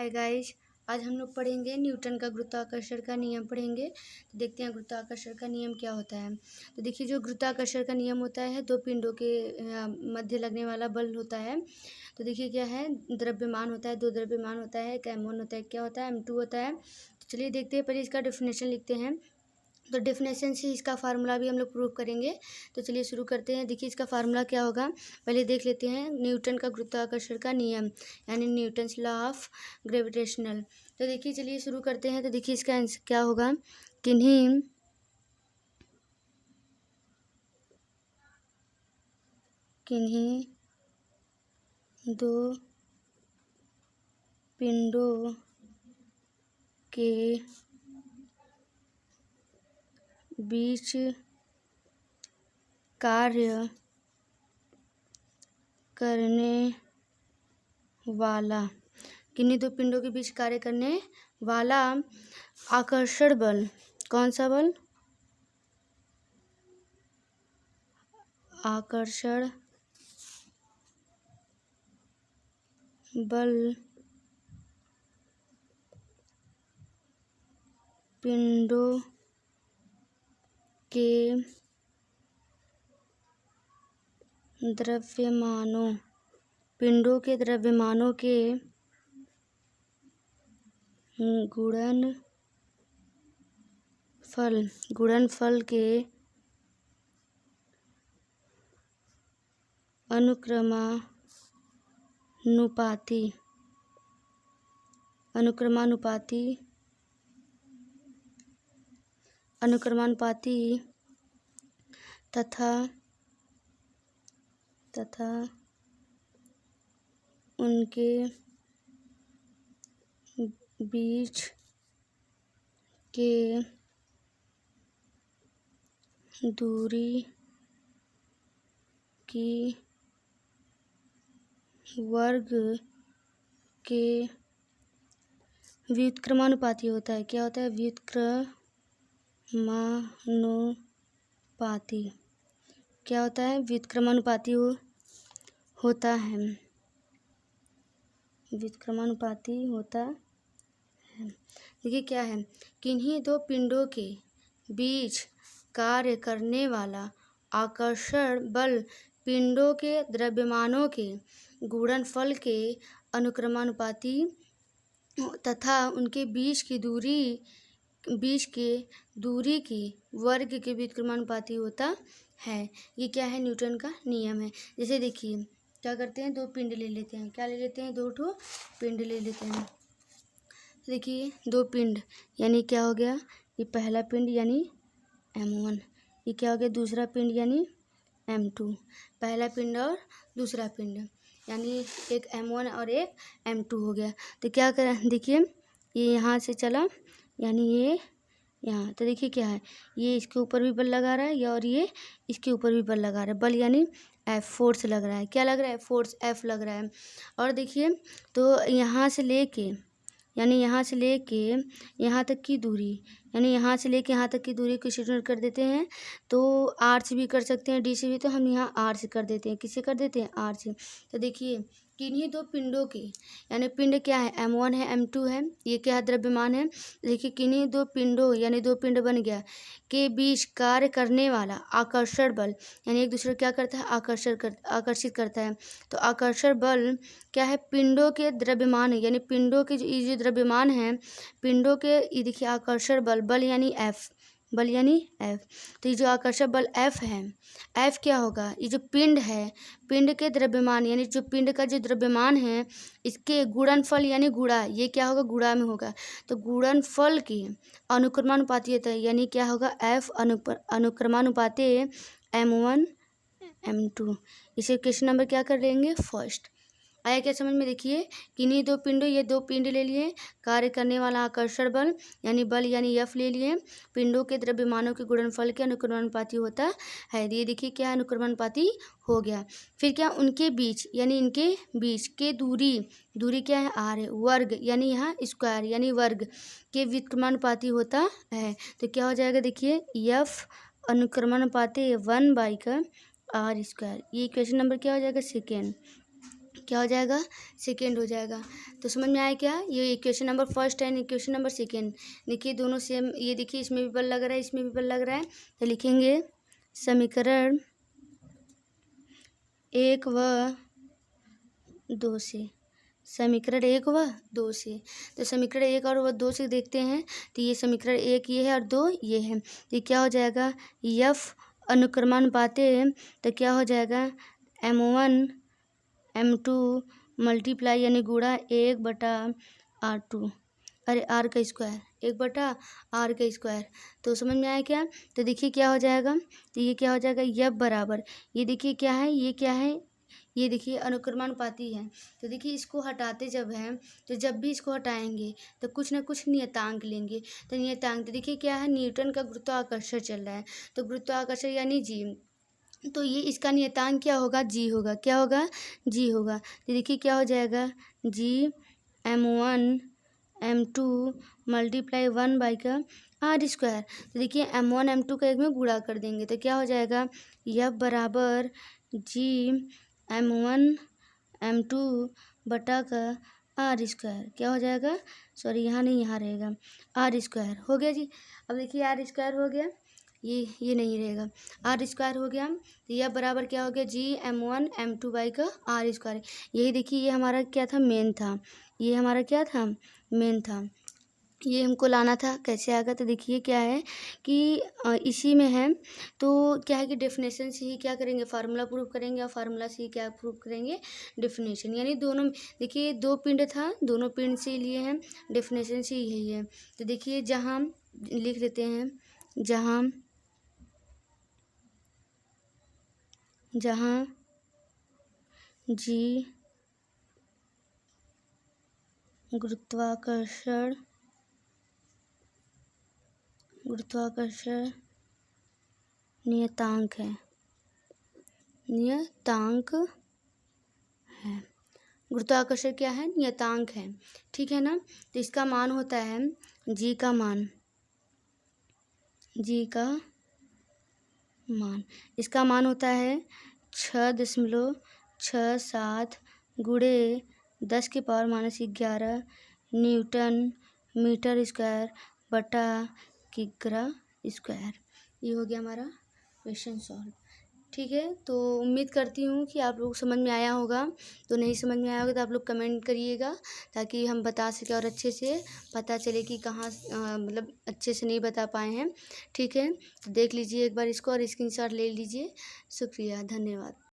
Hi guys, आज हम लोग पढ़ेंगे न्यूटन का गुरुत्वाकर्षण का नियम पढ़ेंगे। तो देखते हैं गुरुत्वाकर्षण का नियम क्या होता है। तो देखिए, जो गुरुत्वाकर्षण का नियम होता है, दो पिंडों के मध्य लगने वाला बल होता है। तो देखिए क्या है, द्रव्यमान होता है, दो द्रव्यमान होता है, एक m1 होता है, क्या होता है m2 होता है। तो चलिए देखते हैं, पहले इसका डेफिनेशन लिखते हैं। तो डेफिनेशन से इसका फार्मूला भी हम लोग प्रूव करेंगे। तो चलिए शुरू करते हैं। देखिए इसका फार्मूला क्या होगा, पहले देख लेते हैं। न्यूटन का गुरुत्वाकर्षण का नियम यानी न्यूटन्स लॉ ऑफ ग्रेविटेशनल। तो देखिए चलिए शुरू करते हैं। तो देखिए इसका आंसर क्या होगा, किन्हीं दो पिंडों के बीच कार्य करने वाला, किन्हीं दो पिंडों के बीच कार्य करने वाला आकर्षण बल, कौन सा बल, आकर्षण बल पिंडों के द्रव्यमानों के गुणनफल के अनुक्रमानुपाती तथा उनके बीच के दूरी की वर्ग के व्युत्क्रमानुपाती होता है। क्या होता है, व्युत्क्रमानुपाती। क्या होता है, व्युत्क्रमानुपाती होता है। व्युत्क्रमानुपाती होता है। देखिए क्या है, किन्हीं दो पिंडों के बीच कार्य करने वाला आकर्षण बल पिंडों के द्रव्यमानों के गुणनफल के अनुक्रमानुपाती तथा उनके बीच की दूरी की वर्ग के व्युत्क्रमानुपाती होता है। ये क्या है, न्यूटन का नियम है। जैसे देखिए क्या करते हैं, दो पिंड ले लेते हैं। क्या ले लेते हैं, दो ठो पिंड ले लेते हैं। देखिए दो पिंड यानी क्या हो गया, ये पहला पिंड यानी m1, ये क्या हो गया, दूसरा पिंड यानी m2। पहला पिंड और दूसरा पिंड यानी एक m1 और एक m2 हो गया। तो क्या करें, देखिए ये यहाँ से चला यानी ये यहाँ। तो देखिए क्या है, ये इसके ऊपर भी बल लगा रहा है और ये इसके ऊपर भी बल लगा रहा है। बल यानी F, फोर्स लग रहा है। क्या लग रहा है, फोर्स F लग रहा है। और देखिए तो यहाँ से लेके यहाँ तक की दूरी यानी यहाँ से लेके यहाँ तक की दूरी को कंसीडर कर देते हैं। तो R से भी कर सकते हैं, D से भी, तो हम यहाँ R से कर देते हैं। किससे कर देते हैं, R से। तो देखिए किन्हीं दो पिंडों के यानी पिंड क्या है, m1 है m2 है, ये क्या है, द्रव्यमान है। देखिए किन्हीं दो पिंडों यानी दो पिंड बन गया के बीच कार्य करने वाला आकर्षण बल यानी एक दूसरे को क्या करता है, आकर्षित करता है। तो आकर्षण बल क्या है, पिंडों के द्रव्यमान है यानी पिंडों के ये जो द्रव्यमान है पिंडों के, ये देखिए आकर्षण बल यानी F, तो ये जो आकर्षण बल F है, F क्या होगा, ये जो पिंड है पिंड के द्रव्यमान यानी जो पिंड का जो द्रव्यमान है इसके गुणनफल यानी गुणा, ये क्या होगा, गुणा में होगा। तो गुणनफल की अनुक्रमानुपाती होता है यानी क्या होगा, F अनुक्रमानुपाती m1 m2। इसे क्वेश्चन नंबर क्या कर लेंगे, फर्स्ट। आया क्या समझ में। देखिए किन्हीं दो पिंडों, ये दो पिंड ले लिए, कार्य करने वाला आकर्षण बल यानी F ले लिए, पिंडों के द्रव्यमानों के गुणनफल के अनुक्रमानुपाती होता है। ये देखिए क्या अनुक्रमानुपाती हो गया। फिर क्या, उनके बीच यानी इनके बीच के दूरी क्या है, R है। वर्ग यानी यहाँ स्क्वायर यानी वर्ग के व्युत्क्रमानुपाती होता है। तो क्या हो जाएगा, देखिए F अनुक्रमानुपाती 1/r²। ये क्वेश्चन नंबर क्या हो जाएगा, सेकेंड। क्या हो जाएगा, सेकेंड हो जाएगा। तो समझ में आया क्या, ये equation number first and equation number second. देखिए दोनों सेम, ये देखिए इसमें भी बल लग रहा है, इसमें भी बल लग रहा है। तो लिखेंगे समीकरण 1 व 2 से, समीकरण 1 व 2 से। तो समीकरण 1 और 2 से देखते हैं। तो ये समीकरण 1 ये है और 2 ये है। तो क्या हो जाएगा, यफ अनुक्रमानुपाते, तो क्या हो जाएगा M1 M2 मल्टीप्लाई यानी गुणा 1/R2, अरे R का स्क्वायर, 1/R का स्क्वायर। तो समझ में आया क्या। तो देखिए क्या हो जाएगा, तो ये क्या हो जाएगा, यफ बराबर, ये देखिए क्या है, ये क्या है, ये देखिए अनुक्रमानुपाती है। तो देखिए इसको हटाते जब हैं, तो जब भी इसको हटाएंगे तो कुछ ना कुछ नियतांक लेंगे। तो नियतांक तो देखिए क्या है, न्यूटन का गुरुत्वाकर्षण चल रहा है, तो गुरुत्वाकर्षण यानी जी। तो ये इसका नियतांक क्या होगा, जी होगा। क्या होगा, जी होगा। तो देखिए क्या हो जाएगा, जी M1 M2 मल्टीप्लाई 1 का R स्क्वायर। तो देखिए M1 M2 का एक में गुणा कर देंगे तो क्या हो जाएगा, यफ बराबर जी M1 M2 बटा का R स्क्वायर। क्या हो जाएगा, सॉरी यहाँ नहीं, यहाँ रहेगा R स्क्वायर। हो गया जी। अब देखिए R स्क्वायर हो गया, ये नहीं रहेगा, R स्क्वायर हो गया। तो यह बराबर क्या हो गया, जी M1 M2 का R स्क्वायर। यही देखिए ये हमारा क्या था, मेन था, ये हमारा क्या था, मेन था। ये हमको लाना था, कैसे आएगा। तो देखिए क्या है कि इसी में है। तो क्या है कि डेफिनेशन से ही क्या करेंगे, फार्मूला प्रूव करेंगे, और फार्मूला से ही क्या प्रूव करेंगे, डेफिनेशन। यानी दोनों, देखिए 2 पिंड था, दोनों पिंड से लिए हैं, डेफिनेशन से यही है। तो देखिए जहाँ लिख देते हैं, जहाँ जी गुरुत्वाकर्षण नियतांक है, गुरुत्वाकर्षण क्या है, नियतांक है, ठीक है ना। तो इसका मान होता है, जी का मान, इसका मान होता है 6.67 गुणे 10⁻11 न्यूटन मीटर स्क्वायर बटा किग्रा स्क्वायर। ये हो गया हमारा क्वेश्चन सॉल्व। ठीक है, तो उम्मीद करती हूँ कि आप लोग समझ में आया होगा। तो नहीं समझ में आया होगा तो आप लोग कमेंट करिएगा, ताकि हम बता सकें और अच्छे से पता चले कि कहाँ मतलब अच्छे से नहीं बता पाए हैं। ठीक है, तो देख लीजिए एक बार इसको और स्क्रीनशॉट ले लीजिए। शुक्रिया, धन्यवाद।